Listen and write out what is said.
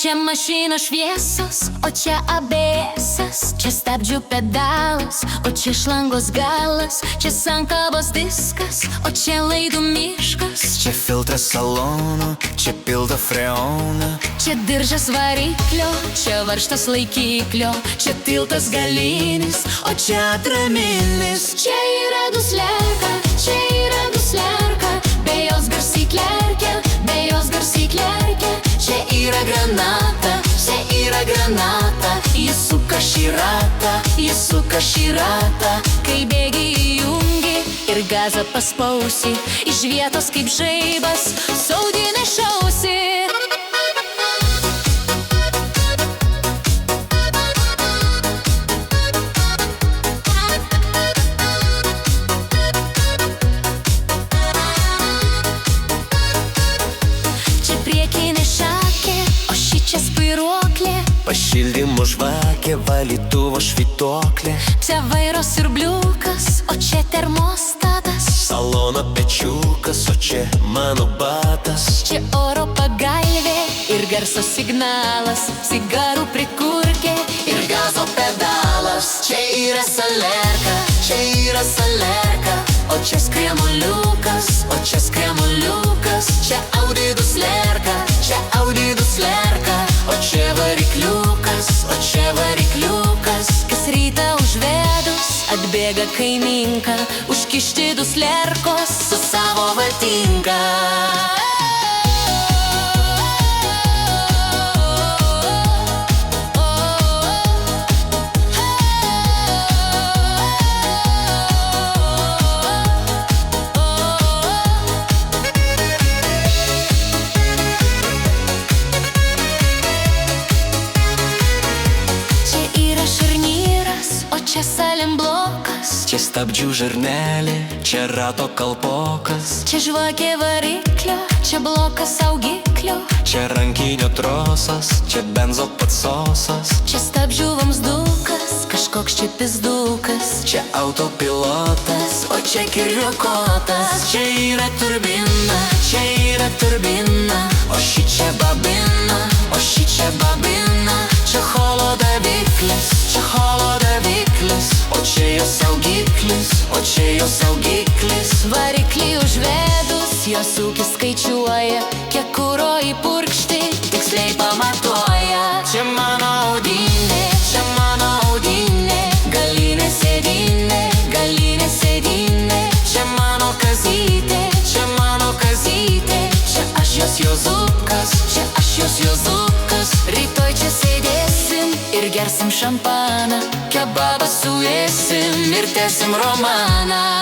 Čia mašinos šviesos, o čia ABS-as, čia stabdžių pedalas, o čia šlangos galas, čia sankabos diskas, o čia laidų miškas. Čia filtras salono, čia pildo freoną, čia diržas variklio, čia varžtas laikiklio, čia tiltas galinis, o čia atraminis. Čia yra duslerka, čia yra duslerka, be jos garsyklė, be jos garsyklė. Čia yra granata, čia yra granata, jis suka šį ratą, jis suka šį ratą. Kai bėgi įjungi ir gazą paspausi, iš vietos kaip žaibas saudį nešausi. Pašildymo žvakė, valytuvo švytuoklė, čia vairo siurbliukas, o čia termostatas, salono pečiukas, o čia mano batas. Čia oro pagalvė ir garso signalas, cigarų prikurkė ir gazo pedalas. Čia yra salerka, čia yra salerka, o čia skremuliukas, o čia skremuliukas. Čia Audi duslerka, čia Audi duslerka, o čia varikliukas, o čia varikliukas. Kas rytą užvedus atbėga kaimynka, užkišti duslerkos su savo vatinka. Čia salimblokas, čia stabdžių žarnelė, čia rato kalpokas, čia žvakė variklio, čia blokas saugiklio, čia rankinio trosas, čia benzo patsosas, čia stabdžių vamsdukas, kažkoks čia pizdukas, čia autopilotas, o čia kiriokotas. Čia yra turbina, čia yra turbina, o ši čia babina, o ši čia babina. Čia holodaviklis, čia holodaviklis, o čia jo saugiklis, o čia jo saugiklis. Variklį užvedus, jos ūkis skaičiuoja, kiek kuro įpurkšti, tiksliai pamatuoja. Čia mano audinė, čia mano audinė, galinė sėdinė, galinė sėdinė. Čia mano kazytė, čia mano kazytė, čia aš jos juozukas, čia aš jos juozukas. Rytoj čia sėdėsim ir gersim šampaną, kebabą suėsim ir tęsim romaną.